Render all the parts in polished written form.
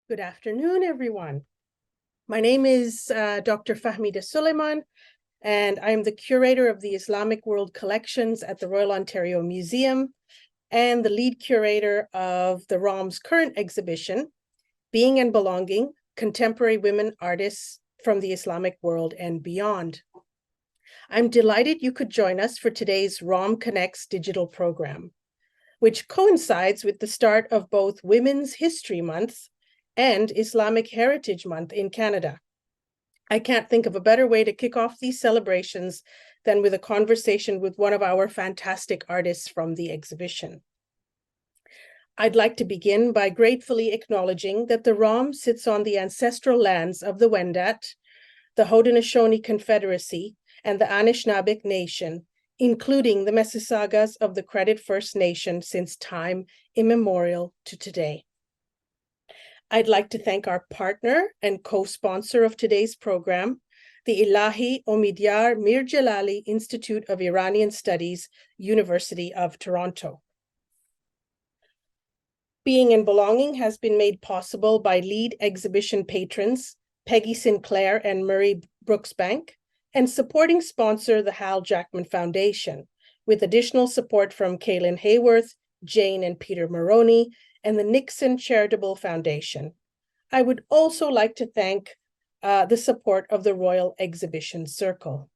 Good afternoon, everyone. My name is Dr. Fahmida Suleiman, and I'm the curator of the Islamic World Collections at the Royal Ontario Museum and the lead curator of the ROM's current exhibition, Being and Belonging, Contemporary Women Artists from the Islamic World and Beyond. I'm delighted you could join us for today's ROM Connects digital program, which coincides with the start of both Women's History Month and Islamic Heritage Month in Canada. I can't think of a better way to kick off these celebrations than with a conversation with one of our fantastic artists from the exhibition. I'd like to begin by gratefully acknowledging that the ROM sits on the ancestral lands of the Wendat, the Haudenosaunee Confederacy, and the Anishinaabe Nation, including the Mississaugas of the Credit First Nation since time immemorial to today. I'd like to thank our partner and co-sponsor of today's program, the Ilahi Omidyar Mir Jalali Institute of Iranian Studies, University of Toronto. Being and Belonging has been made possible by lead exhibition patrons Peggy Sinclair and Murray Brooksbank, and supporting sponsor the Hal Jackman Foundation, with additional support from Kaylin Hayworth, Jane and Peter Maroney, and the Nixon Charitable Foundation. I would also like to thank the support of the Royal Exhibition Circle.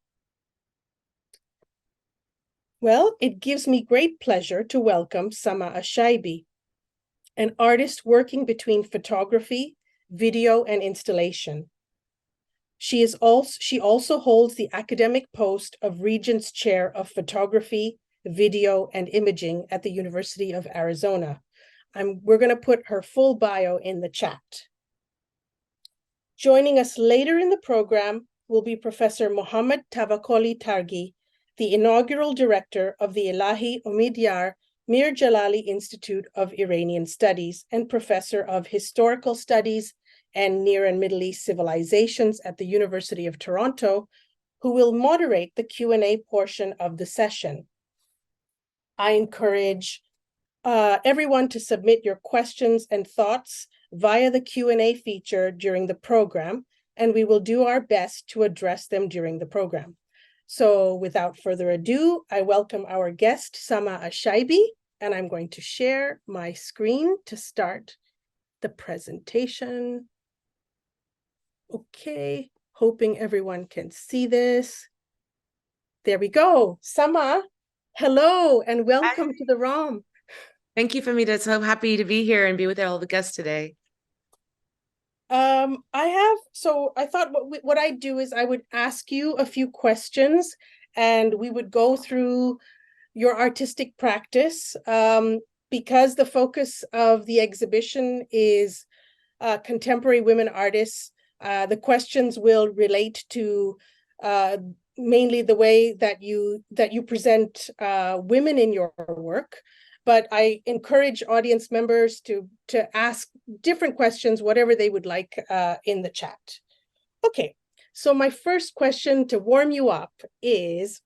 Well, it gives me great pleasure to welcome Sama Alshaibi, an artist working between photography, video, and installation. She also holds the academic post of Regent's Chair of Photography, Video, and Imaging at the University of Arizona. We're going to put her full bio in the chat. Joining us later in the program will be Professor Mohammad Tavakoli Targi, the inaugural director of the Ilahi Omidyar Mir Jalali Institute of Iranian Studies and professor of Historical Studies and Near and Middle East Civilizations at the University of Toronto, who will moderate the Q&A portion of the session. I encourage everyone to submit your questions and thoughts via the Q&A feature during the program, and we will do our best to address them during the program. So without further ado, I welcome our guest, Sama Alshaibi, and I'm going to share my screen to start the presentation. Okay, hoping everyone can see this. There we go. Sama, hello, and welcome to the ROM. Thank you, Fahmida. So happy to be here and be with all the guests today. I thought what I'd do is I would ask you a few questions and we would go through your artistic practice. Because the focus of the exhibition is contemporary women artists, the questions will relate to mainly the way that you present women in your work. But I encourage audience members to ask different questions, whatever they would like in the chat. Okay, so my first question to warm you up is,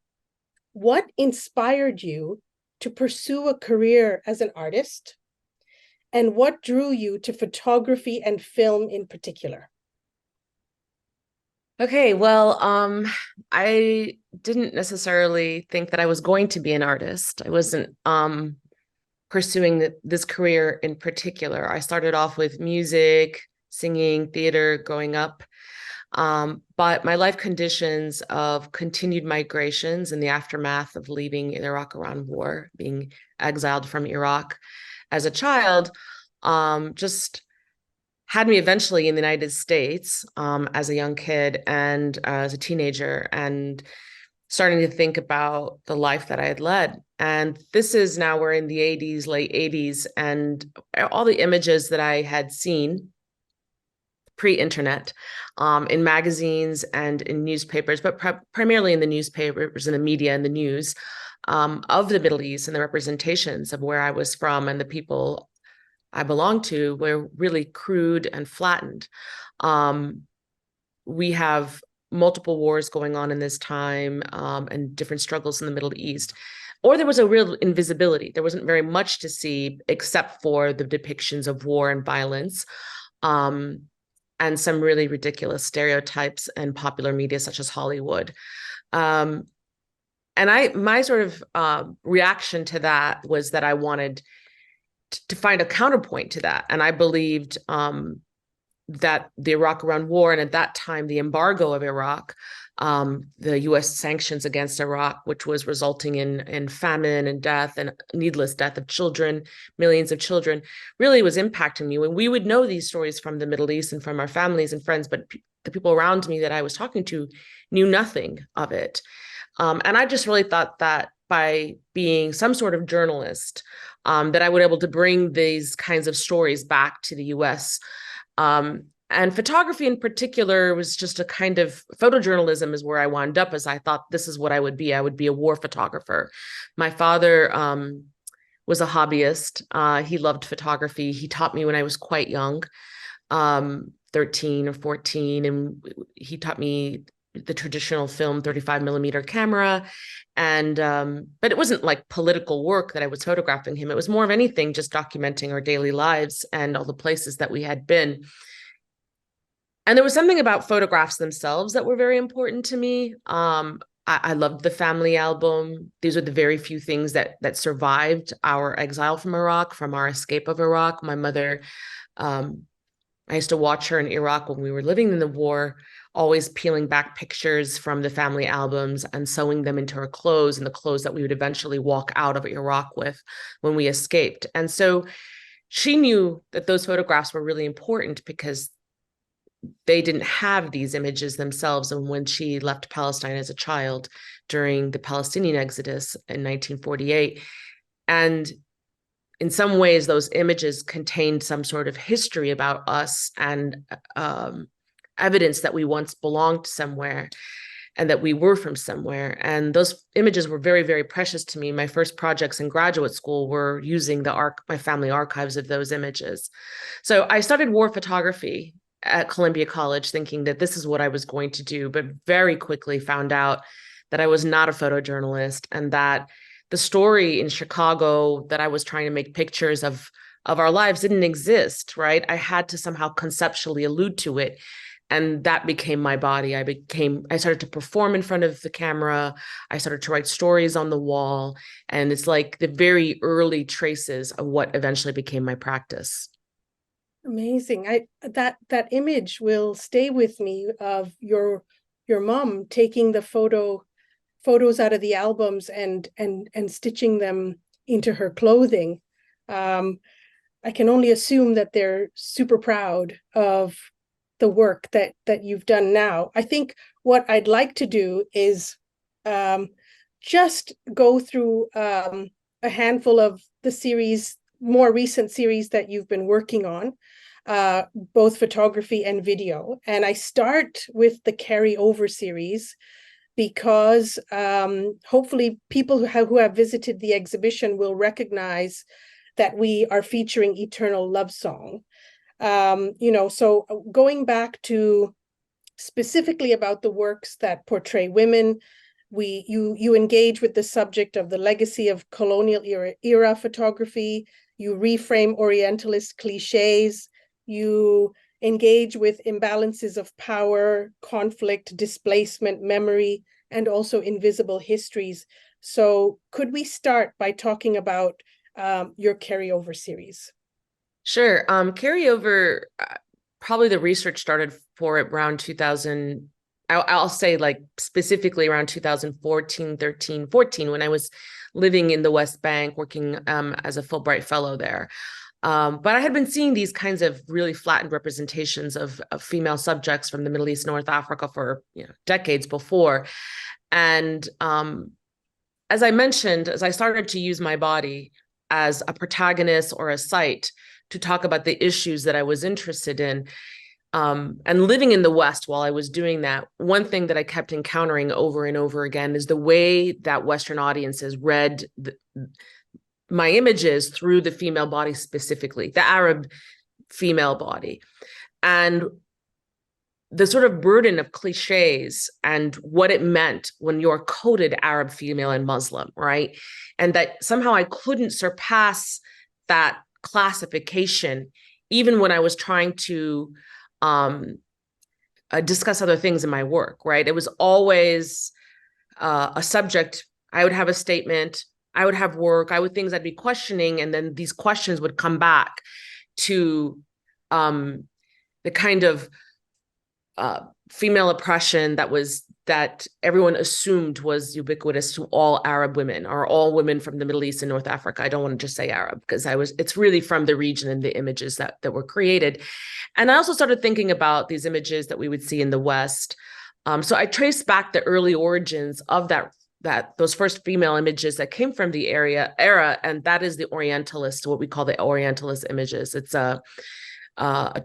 what inspired you to pursue a career as an artist? And what drew you to photography and film in particular? Okay, well, I didn't necessarily think that I was going to be an artist. I wasn't pursuing this career in particular. I started off with music, singing, theater growing up. But my life conditions of continued migrations in the aftermath of leaving the Iraq-Iran war, being exiled from Iraq as a child, just had me eventually in the United States as a young kid and as a teenager, and starting to think about the life that I had led. And this is now, we're in the 80s, late 80s, and all the images that I had seen pre-internet in magazines and in newspapers, but primarily in the newspapers and the media and the news of the Middle East, and the representations of where I was from and the people I belonged to were really crude and flattened. We have multiple wars going on in this time and different struggles in the Middle East. Or there was a real invisibility. There wasn't very much to see except for the depictions of war and violence. and some really ridiculous stereotypes in popular media, such as Hollywood. And my sort of reaction to that was that I wanted to find a counterpoint to that. And I believed that the Iraq-Iran war, and at that time, the embargo of Iraq, the US sanctions against Iraq, which was resulting in famine and death and needless death of children, millions of children, really was impacting me. When we would know these stories from the Middle East and from our families and friends, but the people around me that I was talking to knew nothing of it. And I just really thought that by being some sort of journalist, that I would be able to bring these kinds of stories back to the US. And photography in particular was just a kind of photojournalism is where I wound up, as I thought this is what I would be. I would be a war photographer. My father was a hobbyist. He loved photography. He taught me when I was quite young, 13 or 14, and he taught me the traditional film 35 millimeter camera. And but it wasn't like political work that I was photographing him. It was more of anything, just documenting our daily lives and all the places that we had been. And there was something about photographs themselves that were very important to me. I loved the family album. These are the very few things that survived our exile from Iraq, from our escape of Iraq. My mother, I used to watch her in Iraq when we were living in the war, always peeling back pictures from the family albums and sewing them into her clothes, and the clothes that we would eventually walk out of Iraq with when we escaped. And so she knew that those photographs were really important because they didn't have these images themselves. And when she left Palestine as a child during the Palestinian exodus in 1948, and in some ways, those images contained some sort of history about us and evidence that we once belonged somewhere and that we were from somewhere. And those images were very, very precious to me. My first projects in graduate school were using my family archives of those images. So I started war photography at Columbia College thinking that this is what I was going to do, but very quickly found out that I was not a photojournalist, and that the story in Chicago that I was trying to make pictures of our lives didn't exist, right? I had to somehow conceptually allude to it. And that became my body. I started to perform in front of the camera. I started to write stories on the wall. And it's like the very early traces of what eventually became my practice. Amazing. That image will stay with me of your mom taking the photos out of the albums and stitching them into her clothing. I can only assume that they're super proud of the work that you've done now. I think what I'd like to do is just go through a handful of the more recent series that you've been working on, both photography and video. And I start with the Carryover series because hopefully people who have visited the exhibition will recognize that we are featuring Eternal Love Song. So going back to specifically about the works that portray women, you engage with the subject of the legacy of colonial era photography. You reframe Orientalist cliches. You engage with imbalances of power, conflict, displacement, memory, and also invisible histories. So could we start by talking about your Carryover series? Sure. Carryover, probably the research started for it around 2000. I'll say like specifically around 2014, 13, 14, when I was living in the West Bank working as a Fulbright fellow there. But I had been seeing these kinds of really flattened representations of female subjects from the Middle East, North Africa for decades before. And as I mentioned, as I started to use my body as a protagonist or a site to talk about the issues that I was interested in, and living in the West while I was doing that, one thing that I kept encountering over and over again is the way that Western audiences read my images through the female body, specifically the Arab female body, and the sort of burden of cliches and what it meant when you're coded Arab female and Muslim, right? And that somehow I couldn't surpass that classification even when I was trying to discuss other things in my work, right? It was always a subject. I would have a statement, I would have work, I would things I'd be questioning, and then these questions would come back to the kind of female oppression that everyone assumed was ubiquitous to all Arab women or all women from the Middle East and North Africa. I don't want to just say Arab because it's really from the region and the images that were created. And I also started thinking about these images that we would see in the West. So I traced back the early origins of those first female images that came from the era, and that is the Orientalist, what we call the Orientalist images. It's a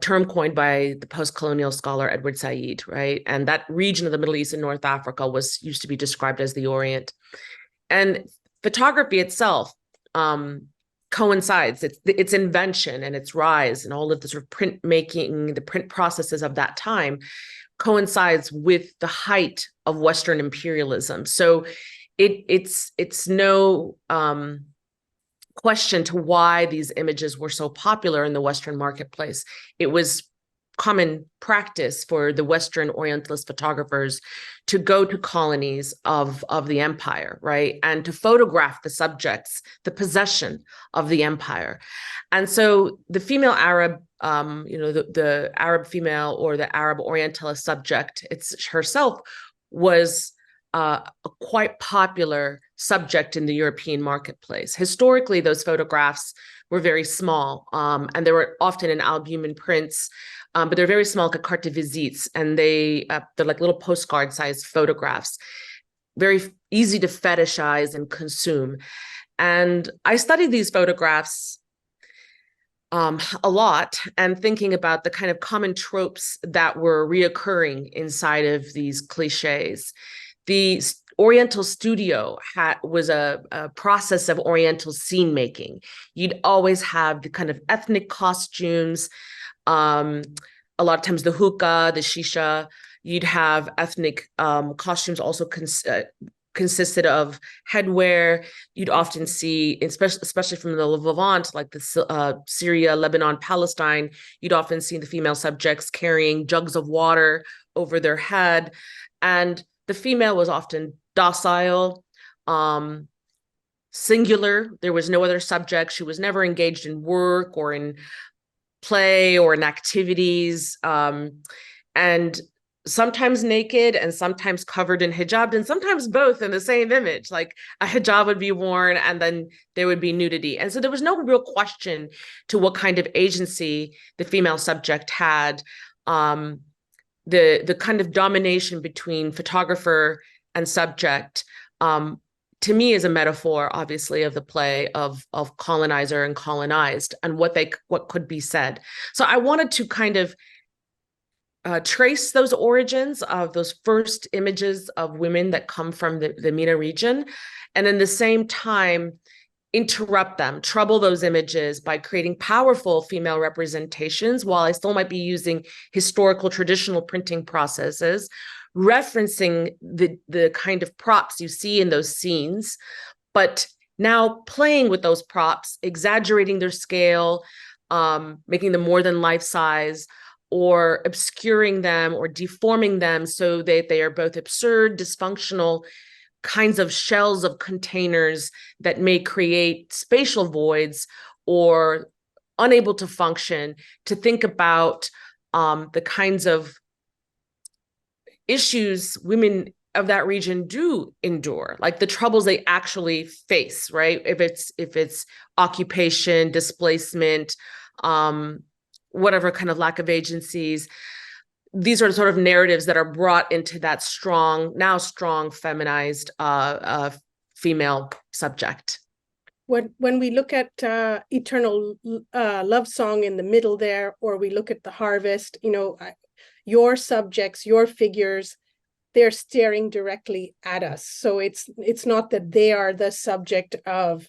term coined by the post-colonial scholar Edward Said, right? And that region of the Middle East and North Africa used to be described as the Orient. And photography itself coincides, its invention and its rise and all of the sort of printmaking, the print processes of that time coincides with the height of Western imperialism. So it's no question to why these images were so popular in the Western marketplace. It was common practice for the Western Orientalist photographers to go to colonies of the empire, right? And to photograph the subjects, the possession of the empire. And so the female Arab, the Arab female or the Arab Orientalist subject, it's herself was a quite popular subject in the European marketplace. Historically, those photographs were very small, and they were often in albumin prints, but they're very small, like carte de visites, and they're like little postcard-sized photographs, very easy to fetishize and consume. And I studied these photographs a lot, and thinking about the kind of common tropes that were reoccurring inside of these cliches. The Oriental studio was a process of Oriental scene making. You'd always have the kind of ethnic costumes, a lot of times the hookah, the shisha. You'd have ethnic costumes also consisted of headwear. You'd often see, especially from the Levant, like the Syria, Lebanon, Palestine, you'd often see the female subjects carrying jugs of water over their head. And the female was often docile, singular. There was no other subject. She was never engaged in work or in play or in activities, and sometimes naked and sometimes covered in hijab, and sometimes both in the same image. Like a hijab would be worn and then there would be nudity. And so there was no real question to what kind of agency the female subject had. The kind of domination between photographer and subject, to me, is a metaphor, obviously, of the play of colonizer and colonized, and what could be said. So I wanted to kind of trace those origins of those first images of women that come from the MENA region, and in the same time interrupt them, trouble those images by creating powerful female representations, while I still might be using historical traditional printing processes, referencing the kind of props you see in those scenes, but now playing with those props, exaggerating their scale, making them more than life size, or obscuring them or deforming them so that they are both absurd, dysfunctional kinds of shells of containers that may create spatial voids or unable to function, to think about the kinds of issues women of that region do endure, like the troubles they actually face, right? If it's occupation, displacement, whatever kind of lack of agencies. These are sort of narratives that are brought into that now strong feminized female subject. When we look at Eternal Love Song in the middle there, or we look at The Harvest, your subjects, your figures, they're staring directly at us. So it's not that they are the subject of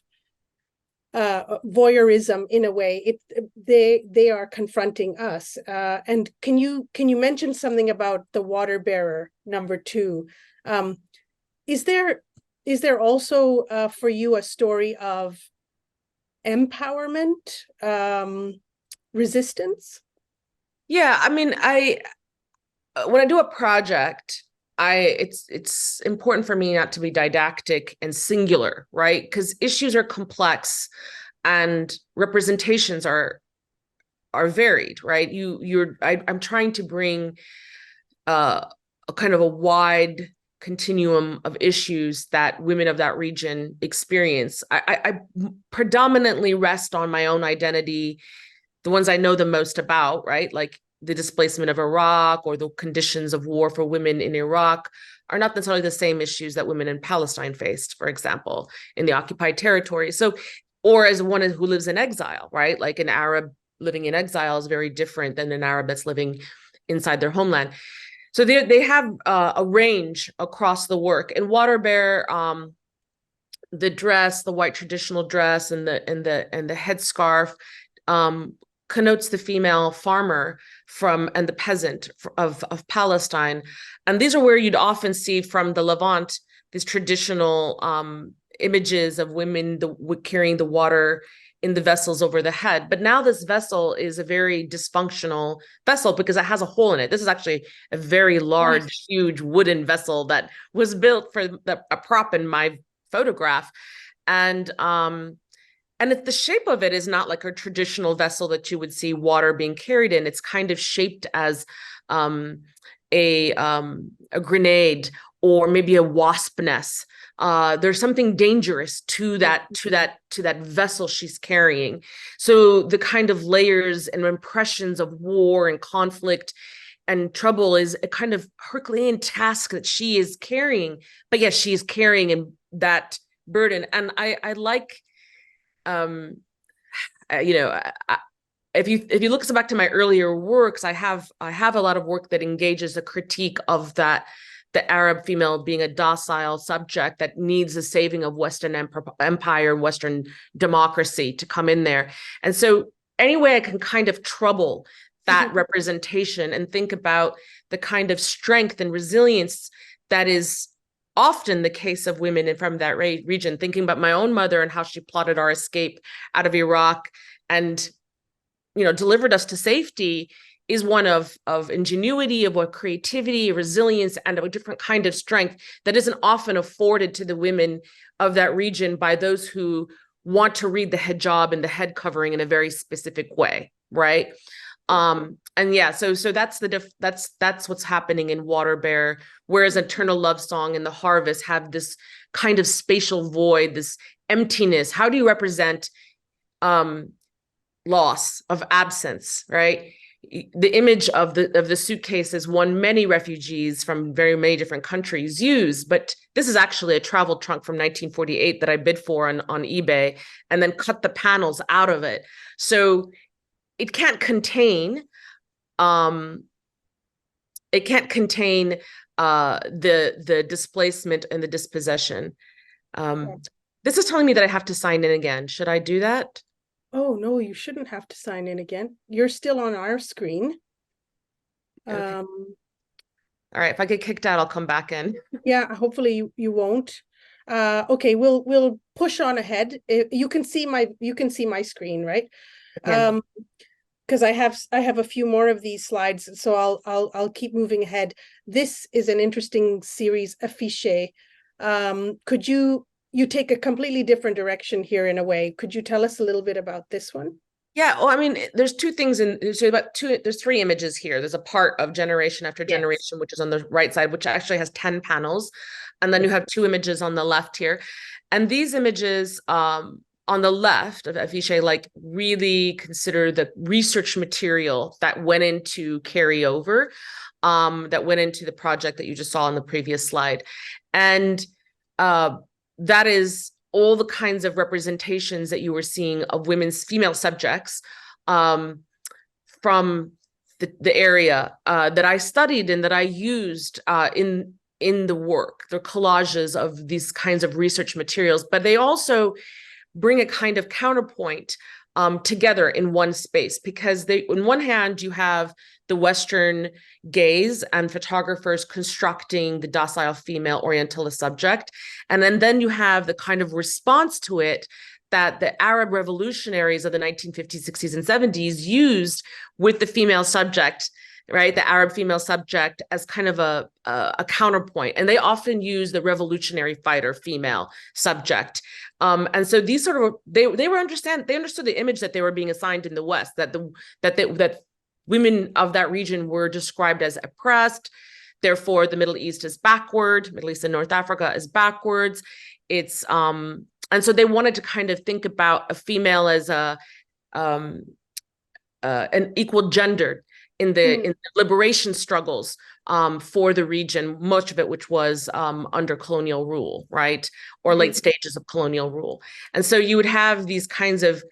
voyeurism in a way. They are confronting us. And can you mention something about the water bearer number 2? Is there also for you a story of empowerment, resistance? Yeah, I mean, when I do a project, it's important for me not to be didactic and singular, right? Because issues are complex and representations are varied, right? I'm trying to bring a kind of a wide continuum of issues that women of that region experience. I predominantly rest on my own identity, the ones I know the most about, right? Like the displacement of Iraq or the conditions of war for women in Iraq are not necessarily the same issues that women in Palestine faced, for example, in the occupied territory. So, or as one who lives in exile, right? Like an Arab living in exile is very different than an Arab that's living inside their homeland. So they have a range across the work. And Water Bear, the dress, the white traditional dress, and the headscarf connotes the female farmer and the peasant of Palestine. And these are where you'd often see from the Levant these traditional images of women carrying the water in the vessels over the head. But now this vessel is a very dysfunctional vessel because it has a hole in it. This is actually a very large, huge wooden vessel that was built for a prop in my photograph. And the shape of it is not like a traditional vessel that you would see water being carried in. It's kind of shaped as a grenade or maybe a wasp nest. There's something dangerous to that vessel she's carrying. So the kind of layers and impressions of war and conflict and trouble is a kind of Herculean task that she is carrying. But yes, she is carrying that burden. And I like, if you look back to my earlier works, I have a lot of work that engages a critique of that. The Arab female being a docile subject that needs the saving of Western empire and Western democracy to come in there. And so anyway, I can kind of trouble that representation and think about the kind of strength and resilience that is often the case of women from that region, thinking about my own mother and how she plotted our escape out of Iraq and, delivered us to safety is one of ingenuity, of what creativity, resilience, and of a different kind of strength that isn't often afforded to the women of that region by those who want to read the hijab and the head covering in a very specific way, right? So that's what's happening in Water Bear, whereas Eternal Love Song and The Harvest have this kind of spatial void, this emptiness. How do you represent loss, of absence, right? The image of the suitcase is one many refugees from very many different countries use, but this is actually a travel trunk from 1948 that I bid for on eBay and then cut the panels out of it. So it can't contain the displacement and the dispossession. This is telling me that I have to sign in again. Should I do that? Oh, no, you shouldn't have to sign in again. You're still on our screen. Okay. All right, if I get kicked out, I'll come back in. Yeah, hopefully you won't. Okay, we'll push on ahead. You can see my screen, right? Yeah. Because I have a few more of these slides, so I'll keep moving ahead. This is an interesting series, Affiche. Could you take a completely different direction here in a way? Could you tell us a little bit about this one? Yeah, well, I mean, there's two things there's three images here. There's a part of Generation After Generation, which is on the right side, which actually has 10 panels. And then you have two images on the left here. And these images on the left of Affiche, like really consider the research material that went into carryover, that went into the project that you just saw on the previous slide. And that is all the kinds of representations that you were seeing of female subjects from the area that I studied and that I used in the work. They're collages of these kinds of research materials, but they also bring a kind of counterpoint together in one space, because on one hand, you have the Western gaze and photographers constructing the docile female Orientalist subject. And then you have the kind of response to it that the Arab revolutionaries of the 1950s, 60s, and 70s used with the female subject, right? The Arab female subject as kind of a counterpoint. And they often use the revolutionary fighter female subject. And so these sort of, they understood the image that they were being assigned in the West, that women of that region were described as oppressed. Therefore, the Middle East is backward. Middle East and North Africa is backwards. It's and so they wanted to kind of think about a female as an equal gender in the liberation struggles for the region, much of it which was under colonial rule, right? Or late stages of colonial rule. And so you would have these kinds of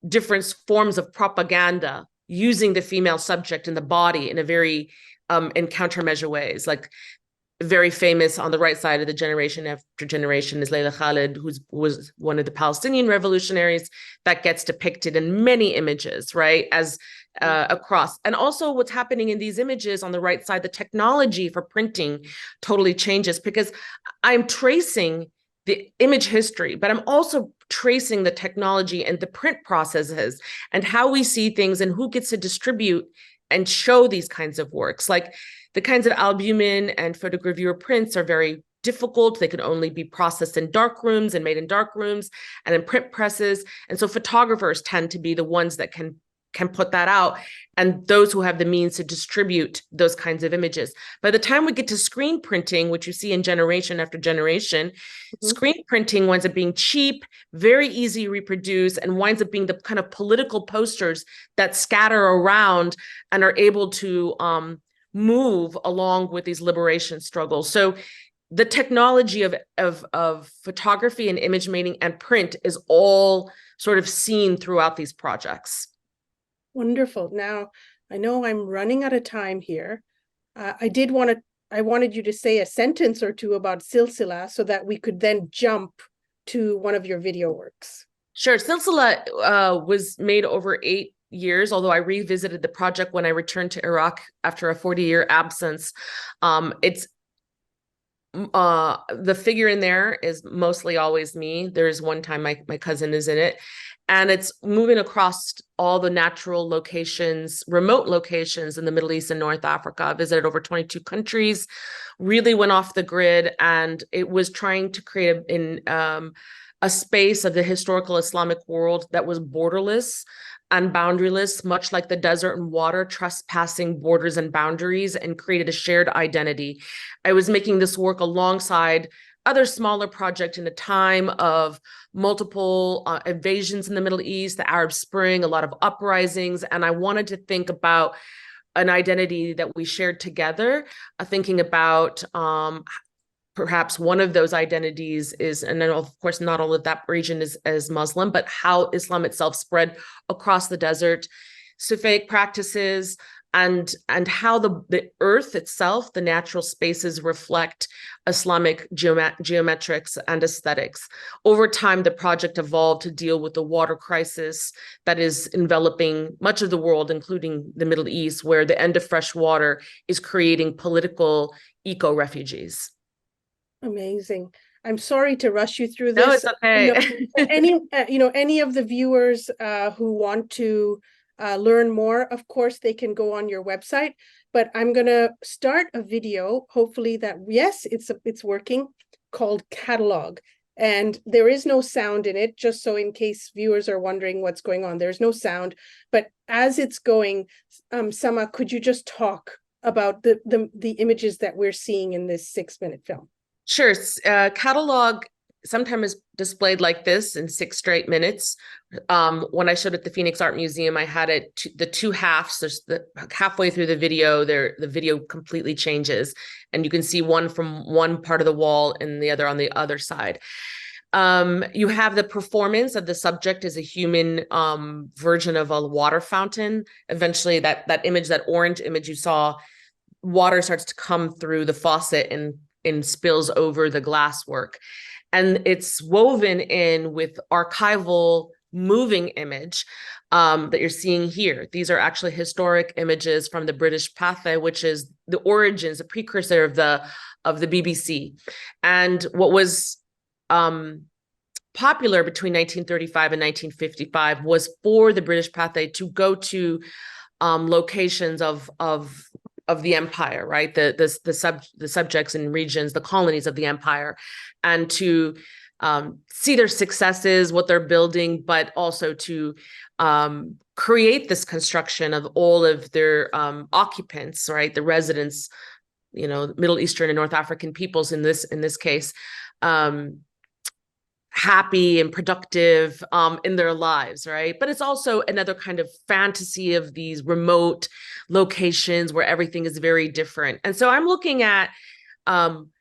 different forms of propaganda using the female subject in the body in a very in countermeasure ways. Like very famous on the right side of the generation after generation is Layla Khalid, who was one of the Palestinian revolutionaries that gets depicted in many images, right? As across. And also what's happening in these images on the right side, the technology for printing totally changes, because I'm tracing the image history, but I'm also tracing the technology and the print processes and how we see things and who gets to distribute and show these kinds of works. Like the kinds of albumin and photogravure prints are very difficult. They can only be processed in dark rooms and made in dark rooms and in print presses. And so photographers tend to be the ones that can put that out, and those who have the means to distribute those kinds of images. By the time we get to screen printing, which you see in generation after generation, screen printing winds up being cheap, very easy to reproduce, and winds up being the kind of political posters that scatter around and are able to move along with these liberation struggles. So the technology of photography and image making and print is all sort of seen throughout these projects. Wonderful. Now, I know I'm running out of time here. I wanted you to say a sentence or two about Silsila so that we could then jump to one of your video works. Sure. Silsila was made over 8 years, although I revisited the project when I returned to Iraq after a 40-year absence. It's the figure in there is mostly always me. There's one time my cousin is in it. And it's moving across all the natural locations, remote locations in the Middle East and North Africa. I visited over 22 countries, really went off the grid, and it was trying to create a space of the historical Islamic world that was borderless and boundaryless, much like the desert and water, trespassing borders and boundaries, and created a shared identity. I was making this work alongside other smaller project in a time of multiple invasions in the Middle East, the Arab Spring, a lot of uprisings. And I wanted to think about an identity that we shared together, thinking about perhaps one of those identities is, and then of course, not all of that region is Muslim, but how Islam itself spread across the desert, Sufaic practices, and how the earth itself, the natural spaces, reflect Islamic geometrics and aesthetics. Over time, the project evolved to deal with the water crisis that is enveloping much of the world, including the Middle East, where the end of fresh water is creating political eco-refugees. Amazing. I'm sorry to rush you through this. No, it's okay. Any of the viewers who want to learn more, of course, they can go on your website. But I'm going to start a video, hopefully that, yes, it's working, called Catalog. And there is no sound in it, just so in case viewers are wondering what's going on. There's no sound. But as it's going, Sama, could you just talk about the images that we're seeing in this 6-minute film? Sure. Catalog sometimes is displayed like this in 6 straight minutes. When I showed at the Phoenix Art Museum, I had it the 2 halves. There's halfway through the video, the video completely changes, and you can see one from one part of the wall and the other on the other side. You have the performance of the subject as a human version of a water fountain. Eventually, that image, that orange image you saw, water starts to come through the faucet and spills over the glasswork. And it's woven in with archival moving image that you're seeing here. These are actually historic images from the British Pathe, which is the origins, the precursor of the BBC. And what was popular between 1935 and 1955 was for the British Pathet to go to locations of the empire, right? The subjects and regions, the colonies of the empire, and to see their successes, what they're building, but also to create this construction of all of their occupants, right? The residents, Middle Eastern and North African peoples in this case, happy and productive in their lives, right? But it's also another kind of fantasy of these remote locations where everything is very different. And so I'm looking at, I'm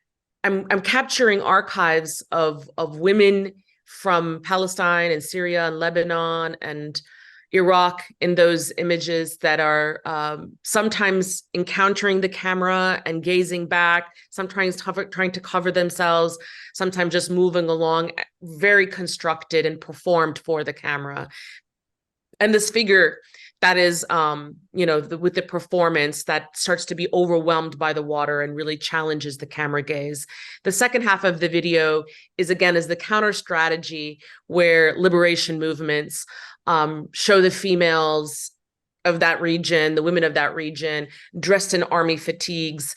capturing archives of women from Palestine and Syria and Lebanon and Iraq in those images that are sometimes encountering the camera and gazing back, sometimes trying to cover themselves, sometimes just moving along, very constructed and performed for the camera. And this figure that is, with the performance that starts to be overwhelmed by the water and really challenges the camera gaze. The second half of the video is the counter strategy where liberation movements show the females of that region, the women of that region, dressed in army fatigues,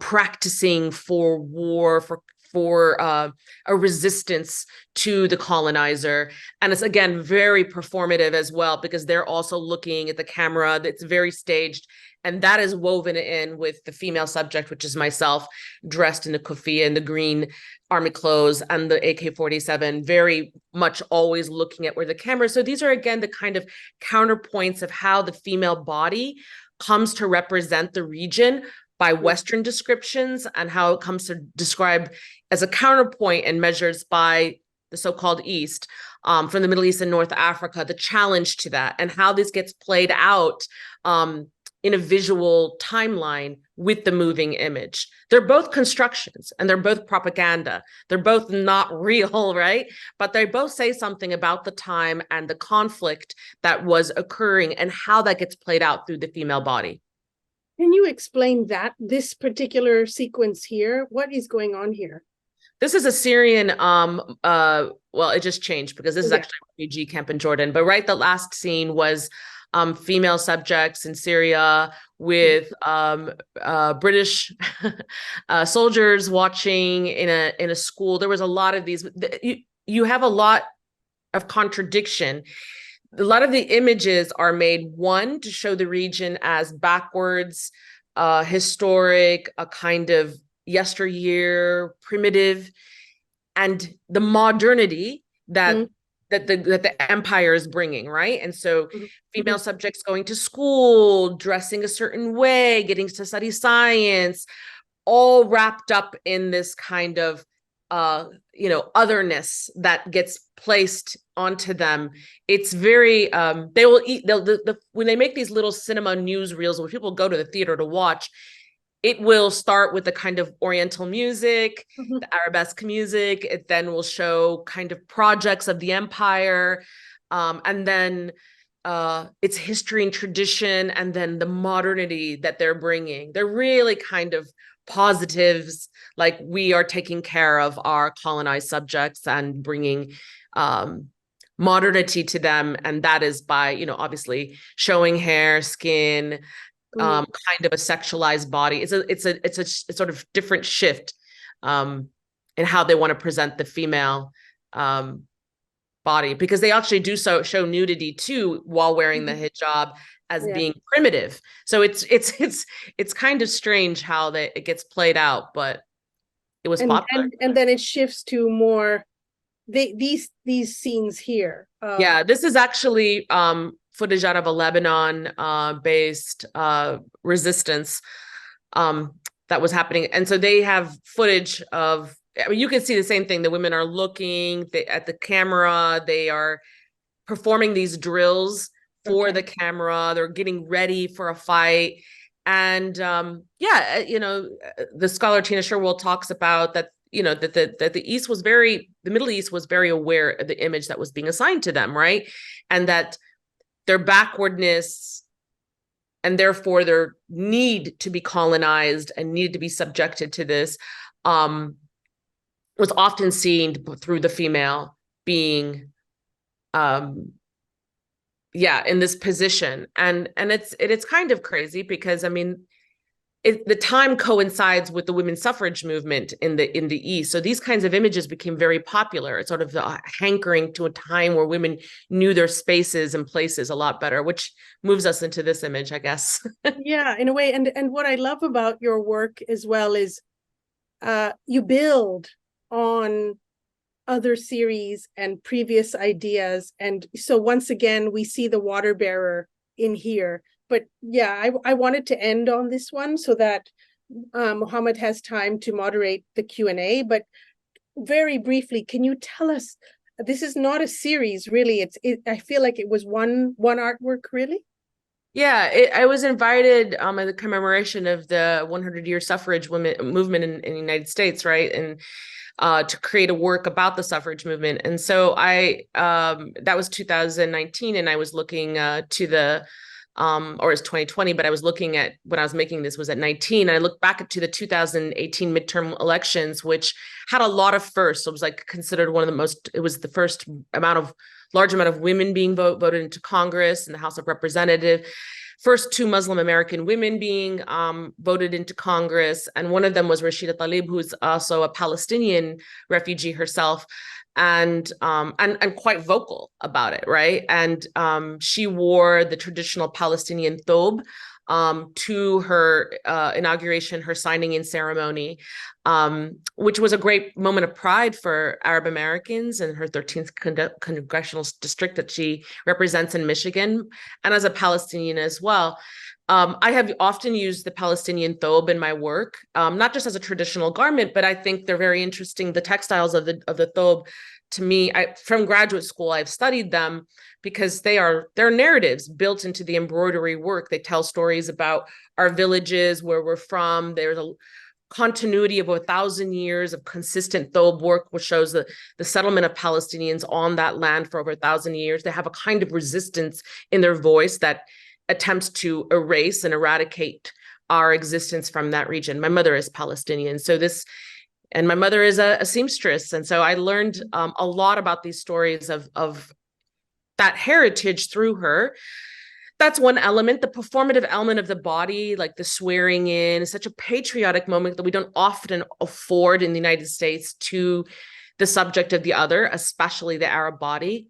practicing for war, for a resistance to the colonizer. And it's, again, very performative as well, because they're also looking at the camera. That's very staged. And that is woven in with the female subject, which is myself, dressed in the kufiya and the green army clothes and the AK-47, very much always looking at where the camera. So these are, again, the kind of counterpoints of how the female body comes to represent the region by Western descriptions, and how it comes to describe as a counterpoint and measures by the so-called East, from the Middle East and North Africa, the challenge to that, and how this gets played out in a visual timeline with the moving image. They're both constructions and they're both propaganda. They're both not real, right? But they both say something about the time and the conflict that was occurring and how that gets played out through the female body. Can you explain this particular sequence here? What is going on here? This is a Syrian, well, it just changed because this is actually a refugee camp in Jordan. But the last scene was female subjects in Syria with British soldiers watching in a school. There was a lot of these. You have a lot of contradiction. A lot of the images are made, one, to show the region as backwards, historic, a kind of yesteryear, primitive, and the modernity that the empire is bringing, right? And so female subjects going to school, dressing a certain way, getting to study science, all wrapped up in this kind of otherness that gets placed onto them. It's very when they make these little cinema newsreels where people go to the theater to watch, it will start with the kind of Oriental music, the arabesque music. It then will show kind of projects of the empire, and then its history and tradition, and then the modernity that they're bringing. They're really kind of positives, like we are taking care of our colonized subjects and bringing modernity to them. And that is by, obviously showing hair, skin, kind of a sexualized body. It's a sort of different shift in how they want to present the female body, because they actually do show nudity too while wearing the hijab as being primitive. So it's kind of strange how it gets played out, but it was popular. And then it shifts to more these scenes here. This is actually footage out of a Lebanon based resistance that was happening. And so they have footage of, you can see the same thing. The women are looking at the camera. They are performing these drills for the camera. They're getting ready for a fight. And the scholar Tina Sherwold talks about that, that the Middle East was very aware of the image that was being assigned to them, right? And that their backwardness and therefore their need to be colonized and needed to be subjected to this was often seen through the female being in this position. And it's kind of crazy because I mean, the time coincides with the women's suffrage movement in the East. So these kinds of images became very popular. It's sort of hankering to a time where women knew their spaces and places a lot better, which moves us into this image, I guess. Yeah, in a way. And what I love about your work as well is you build on other series and previous ideas. And so once again, we see the water bearer in here. But yeah, I wanted to end on this one so that Mohammed has time to moderate the Q&A. But very briefly, can you tell us, this is not a series, really. I feel like it was one artwork, really? Yeah, I was invited at the commemoration of the 100-year suffrage movement in the United States, right? And to create a work about the suffrage movement. And so that was 2019, and I was looking to the or it's 2020, but I was looking at when I was making this was at 19. I looked back to the 2018 midterm elections, which had a lot of firsts. So it was like considered one of the most, it was the first large amount of women being voted into Congress and the House of Representatives. First two Muslim American women being voted into Congress. And one of them was Rashida Tlaib, who's also a Palestinian refugee herself, and quite vocal about it, right? And she wore the traditional Palestinian thobe to her inauguration, her signing in ceremony, which was a great moment of pride for Arab Americans in her 13th congressional district that she represents in Michigan, and as a Palestinian as well. I have often used the Palestinian thobe in my work, not just as a traditional garment, but I think they're very interesting. The textiles of the thobe, to me, from graduate school, I've studied them because they're narratives built into the embroidery work. They tell stories about our villages, where we're from. There's a continuity of 1,000 years of consistent thobe work, which shows the settlement of Palestinians on that land for over 1,000 years. They have a kind of resistance in their voice that attempts to erase and eradicate our existence from that region. My mother is Palestinian, and my mother is a seamstress. And so I learned a lot about these stories of that heritage through her. That's one element. The performative element of the body, like the swearing in, is such a patriotic moment that we don't often afford in the United States to the subject of the other, especially the Arab body.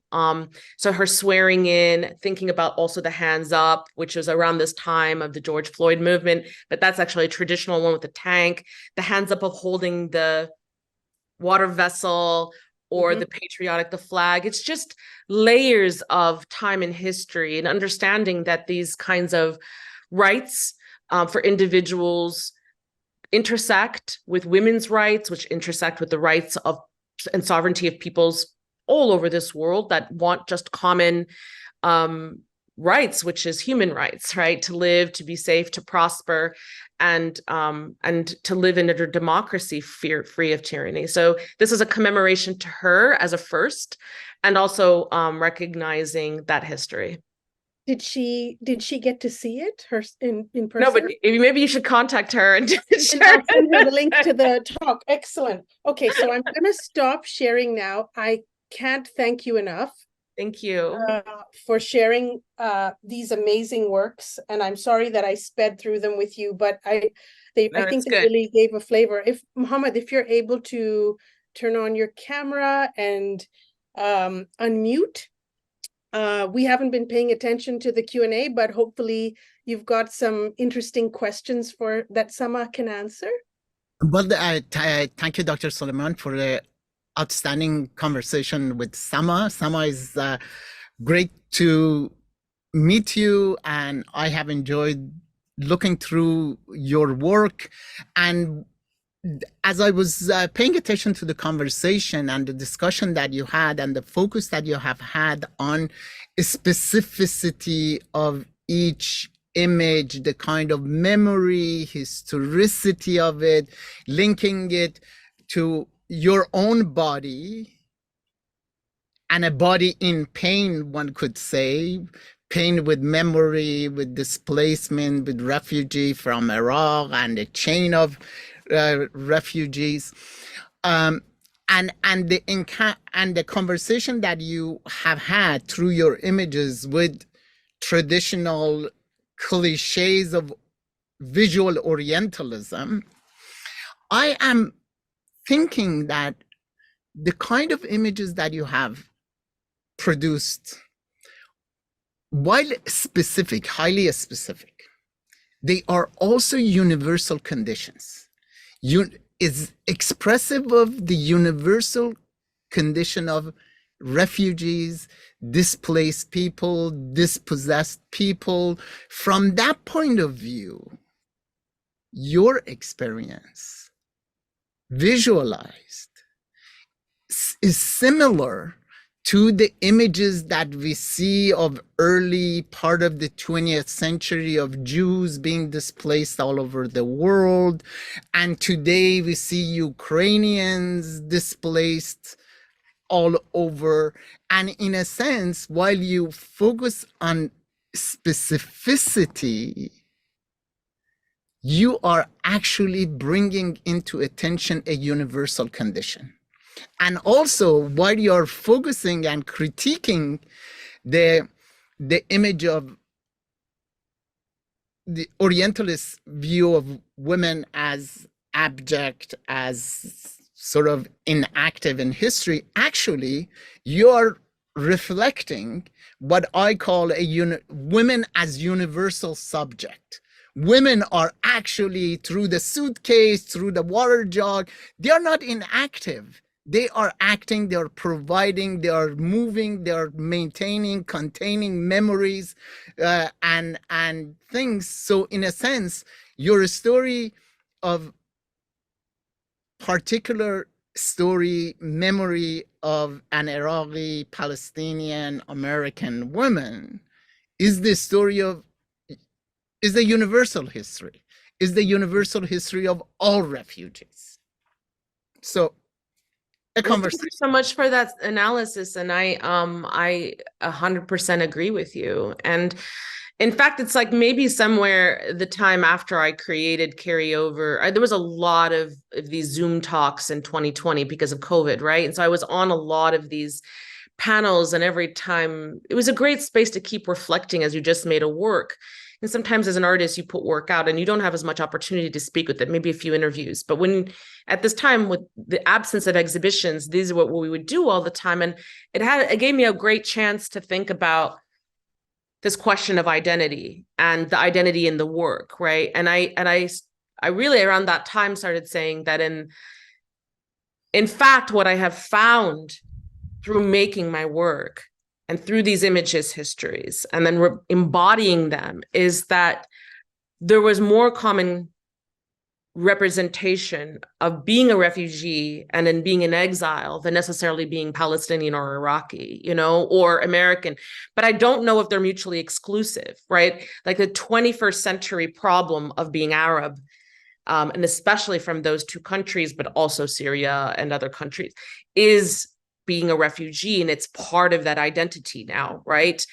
So her swearing in, thinking about also the hands up, which was around this time of the George Floyd movement, but that's actually a traditional one with the tank, the hands up of holding the water vessel or the patriotic, the flag. It's just layers of time and history and understanding that these kinds of rights for individuals intersect with women's rights, which intersect with the rights of and sovereignty of peoples all over this world that want just common rights, which is human rights, right? To live, to be safe, to prosper, and to live in a democracy free of tyranny. So this is a commemoration to her as a first, and also recognizing that history. Did she get to see it in person? No, but maybe you should contact her and send her the link to the talk. Excellent. Okay, so I'm going to stop sharing now. I can't thank you enough. Thank you for sharing these amazing works, and I'm sorry that I sped through them with you, but I think they really gave a flavor. If Mohammed, if you're able to turn on your camera and unmute. We haven't been paying attention to the Q&A, but hopefully you've got some interesting questions that Sama can answer. Well, thank you, Dr. Suleiman, for the outstanding conversation with Sama. Sama is great to meet you, and I have enjoyed looking through your work. And as I was paying attention to the conversation and the discussion that you had and the focus that you have had on specificity of each image, the kind of memory, historicity of it, linking it to your own body and a body in pain, one could say, pain with memory, with displacement, with refugee from Iraq and a chain of refugees. and the conversation that you have had through your images with traditional cliches of visual Orientalism, I am thinking that the kind of images that you have produced, while specific, highly specific, they are also universal conditions. Is expressive of the universal condition of refugees, displaced people, dispossessed people. From that point of view, your experience visualized is similar to the images that we see of early part of the 20th century of Jews being displaced all over the world. And today we see Ukrainians displaced all over. And in a sense, while you focus on specificity, you are actually bringing into attention a universal condition. And also, while you're focusing and critiquing the image of the Orientalist view of women as abject, as sort of inactive in history, actually, you're reflecting what I call women as universal subject. Women are actually, through the suitcase, through the water jug, they are not inactive. They are acting, they are providing, they are moving, they are maintaining, containing memories and things. So in a sense, your story of particular story, memory of an Iraqi, Palestinian, American woman is the story of, is the universal history, is the universal history of all refugees. So thank you so much for that analysis, and I 100% agree with you. And in fact, it's like maybe somewhere the time after I created Carryover, there was a lot of these Zoom talks in 2020 because of COVID, right? And so I was on a lot of these panels, and every time it was a great space to keep reflecting as you just made a work. And sometimes as an artist, you put work out and you don't have as much opportunity to speak with it, maybe a few interviews. But when at this time, with the absence of exhibitions, these are what we would do all the time. And it gave me a great chance to think about this question of identity and the identity in the work, right? And I really around that time started saying that in fact, what I have found through making my work and through these images histories and then embodying them is that there was more common representation of being a refugee and then being in exile than necessarily being Palestinian or Iraqi, or American. But I don't know if they're mutually exclusive, right? Like the 21st century problem of being Arab, and especially from those two countries, but also Syria and other countries, is being a refugee, and it's part of that identity now, right?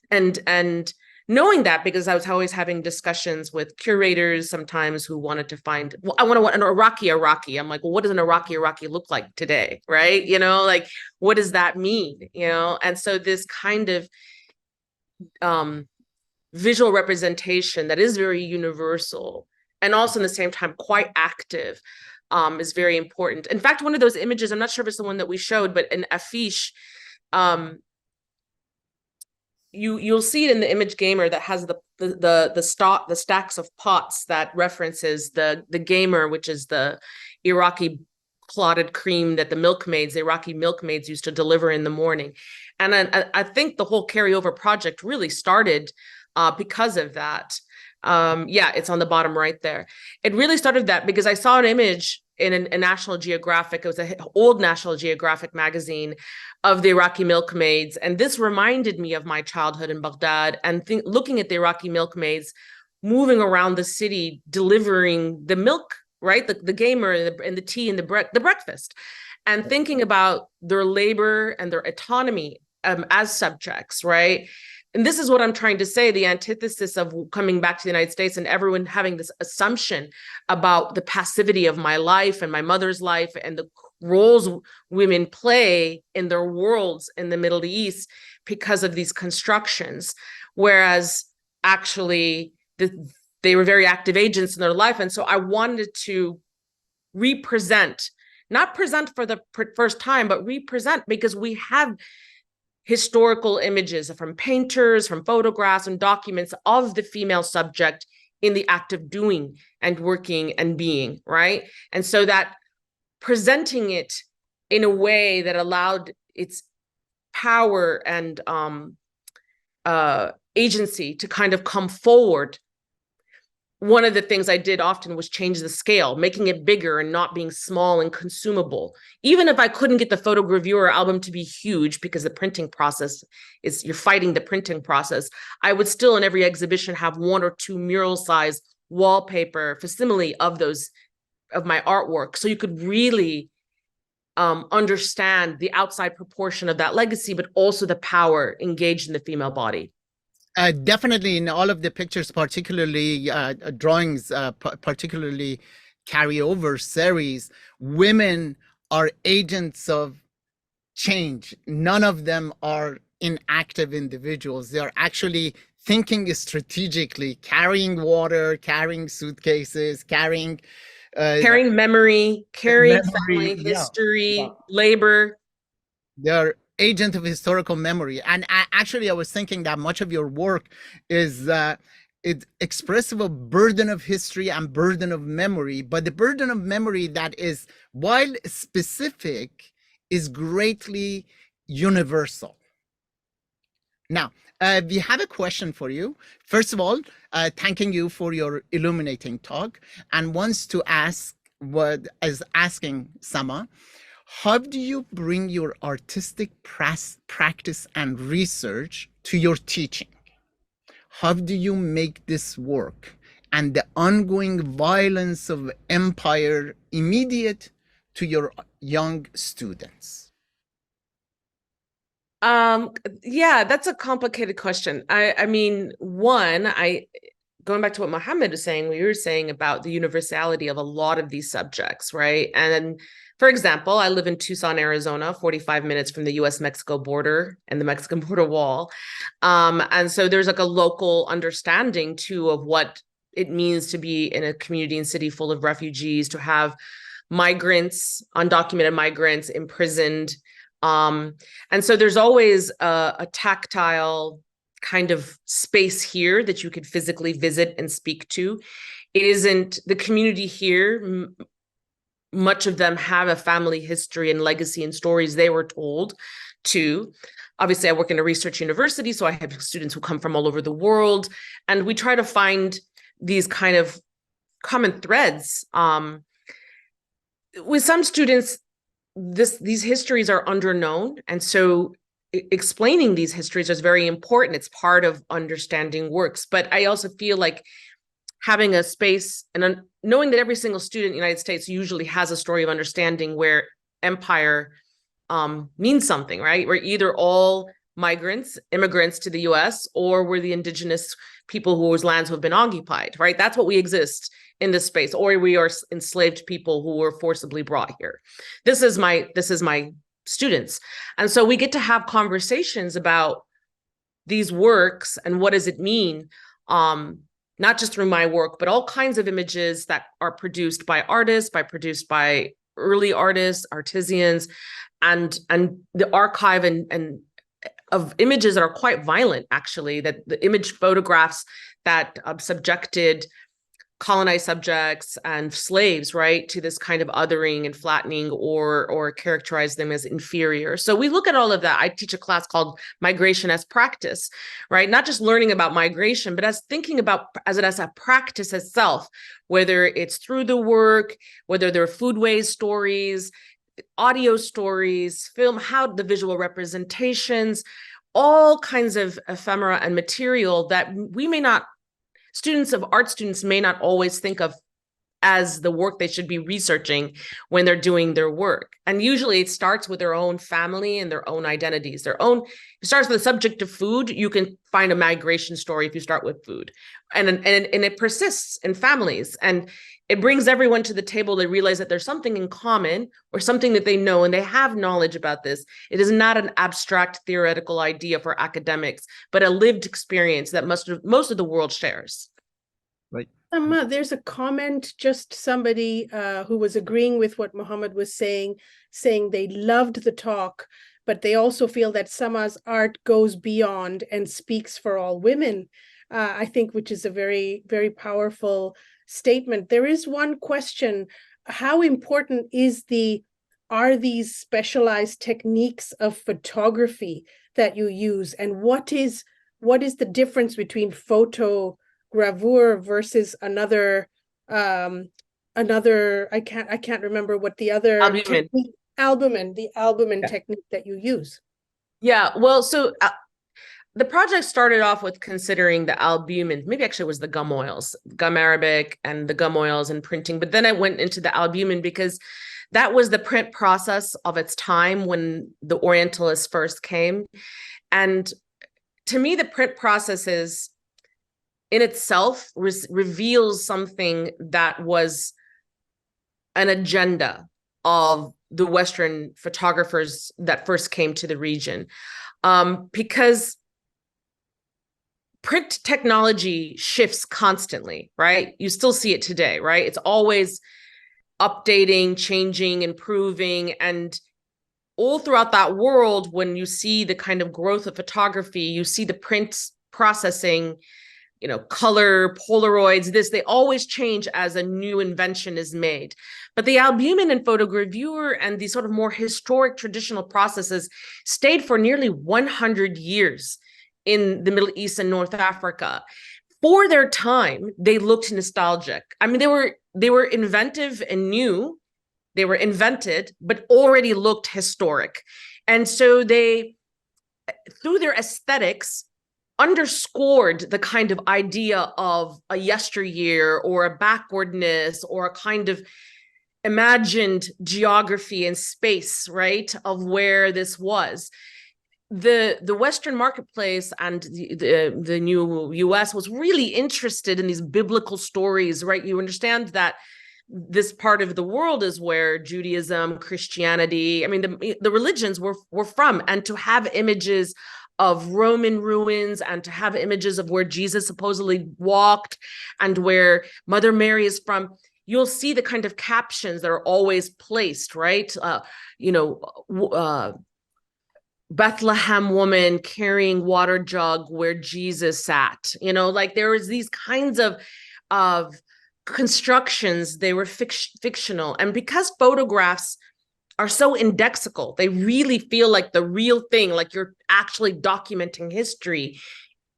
And knowing that, because I was always having discussions with curators sometimes who wanted to find, well, I want an Iraqi. I'm like, well, what does an Iraqi look like today, right? Like, what does that mean? And so this kind of visual representation that is very universal and also in the same time quite active is very important. In fact, one of those images, I'm not sure if it's the one that we showed, but an affiche, you'll see it in the image gamer that has the stacks of pots that references the gamer, which is the Iraqi clotted cream that the Iraqi milkmaids used to deliver in the morning. And I think the whole Carryover project really started because of that. Yeah, it's on the bottom right there. It really started that because I saw an image in a National Geographic. It was an old National Geographic magazine of the Iraqi milkmaids. And this reminded me of my childhood in Baghdad and looking at the Iraqi milkmaids moving around the city, delivering the milk, right? The gamer and the tea and the breakfast, and thinking about their labor and their autonomy as subjects, right? And this is what I'm trying to say, the antithesis of coming back to the United States and everyone having this assumption about the passivity of my life and my mother's life and the roles women play in their worlds in the Middle East because of these constructions, whereas actually they were very active agents in their life. And so I wanted to represent, not present for the first time, but represent, because we have historical images from painters, from photographs and documents of the female subject in the act of doing and working and being, right? And so that presenting it in a way that allowed its power and agency to kind of come forward. One of the things I did often was change the scale, making it bigger and not being small and consumable. Even if I couldn't get the photogravure album to be huge, because the printing process is, you're fighting the printing process, I would still in every exhibition have 1 or 2 mural size wallpaper facsimile of my artwork. So you could really understand the outside proportion of that legacy, but also the power engaged in the female body. Definitely in all of the pictures, particularly drawings, particularly carryover series, women are agents of change. None of them are inactive individuals. They are actually thinking strategically, carrying water, carrying suitcases, carrying memory, carrying family history, labor. They're agent of historical memory. And actually, I was thinking that much of your work is it's expressive of burden of history and burden of memory, but the burden of memory that is, while specific, is greatly universal. Now, we have a question for you. First of all, thanking you for your illuminating talk, and wants to ask, what is asking Sama, how do you bring your artistic practice and research to your teaching? How do you make this work and the ongoing violence of empire immediate to your young students? Yeah, that's a complicated question. I mean, going back to what Mohammed was saying, we were saying about the universality of a lot of these subjects, right? And for example, I live in Tucson, Arizona, 45 minutes from the US-Mexico border and the Mexican border wall. And so there's like a local understanding too of what it means to be in a community and city full of refugees, to have migrants, undocumented migrants imprisoned. And so there's always a tactile kind of space here that you could physically visit and speak to. It isn't the community here. Much of them have a family history and legacy and stories they were told too. Obviously, I work in a research university, so I have students who come from all over the world, and we try to find these kind of common threads. With some students, these histories are underknown, and so explaining these histories is very important. It's part of understanding works. But I also feel like having a space and knowing that every single student in the United States usually has a story of understanding where empire means something, right? We're either all migrants, immigrants to the US, or we're the indigenous people whose lands have been occupied, right? That's what we exist in this space, or we are enslaved people who were forcibly brought here. This is my students. And so we get to have conversations about these works and what does it mean, not just through my work, but all kinds of images that are produced by artists, produced by early artists, artisans, and the archive and of images that are quite violent, actually, that the image photographs that subjected colonized subjects and slaves, right, to this kind of othering and flattening, or characterize them as inferior. So we look at all of that. I teach a class called Migration as Practice, right? Not just learning about migration, but as thinking about as a practice itself, whether it's through the work, whether they're foodways stories, audio stories, film, how the visual representations, all kinds of ephemera and material that we may not, art students may not always think of as the work they should be researching when they're doing their work. And usually it starts with their own family and their own identities, it starts with the subject of food. You can find a migration story if you start with food, and it persists in families. And it brings everyone to the table to realize that there's something in common or something that they know and they have knowledge about this. It is not an abstract theoretical idea for academics, but a lived experience that most of the world shares. Right. There's a comment, just somebody who was agreeing with what Mohammed was saying they loved the talk, but they also feel that Sama's art goes beyond and speaks for all women, I think, which is a very, very powerful statement. There is one question: how important are these specialized techniques of photography that you use, and what is the difference between photogravure versus another I can't remember what the other Albumin. the albumin Yeah. technique that you use? Yeah, well, so the project started off with considering the albumin, maybe actually it was the gum oils, gum arabic and the gum oils and printing. But then I went into the albumin because that was the print process of its time when the Orientalists first came. And to me, the print process is in itself reveals something that was an agenda of the Western photographers that first came to the region. Because print technology shifts constantly, right? You still see it today, right? It's always updating, changing, improving. And all throughout that world, when you see the kind of growth of photography, you see the print processing, color, Polaroids, they always change as a new invention is made. But the albumin and photogravure and these sort of more historic traditional processes stayed for nearly 100 years in the Middle East and North Africa. For their time, they looked nostalgic. I mean, they were inventive and new. They were invented, but already looked historic. And so they, through their aesthetics, underscored the kind of idea of a yesteryear or a backwardness or a kind of imagined geography and space, right, of where this was. The Western marketplace and the new US was really interested in these biblical stories, right? You understand that this part of the world is where Judaism, Christianity, I mean, the religions were from, and to have images of Roman ruins and to have images of where Jesus supposedly walked and where Mother Mary is from, you'll see the kind of captions that are always placed, right? Bethlehem woman carrying water jug where Jesus sat, like there was these kinds of constructions. They were fictional. And because photographs are so indexical, they really feel like the real thing, like you're actually documenting history.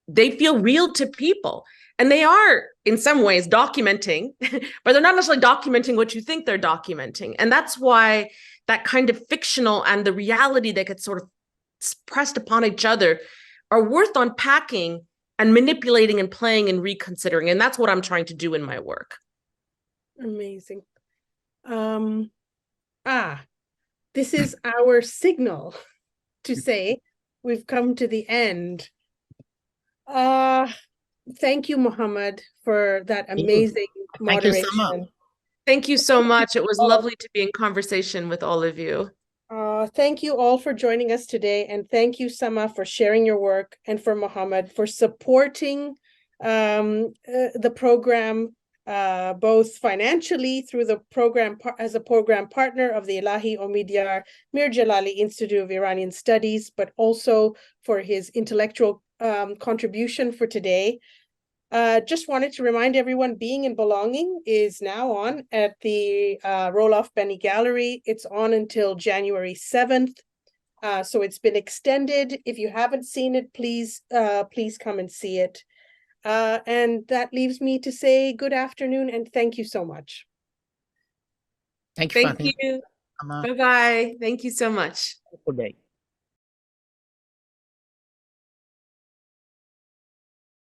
They feel real to people. And they are, in some ways, documenting, but they're not necessarily documenting what you think they're documenting. And that's why that kind of fictional and the reality that gets sort of pressed upon each other are worth unpacking and manipulating and playing and reconsidering. And that's what I'm trying to do in my work. Amazing. This is our signal to say we've come to the end. Thank you, Mohammed, for that amazing moderation. Thank you, Sama. Thank you so much. It was lovely to be in conversation with all of you. Thank you all for joining us today, and thank you, Sama, for sharing your work, and for Mohammed for supporting the program, both financially through the program as a program partner of the Elahi Omidyar Mir Jalali Institute of Iranian Studies, but also for his intellectual contribution for today. Just wanted to remind everyone, Being and Belonging is now on at the Roloff Benny Gallery. It's on until January 7th. So it's been extended. If you haven't seen it, please come and see it. And that leaves me to say good afternoon and thank you so much. Thank you. Thank you. Bye-bye. Thank you so much. Good day.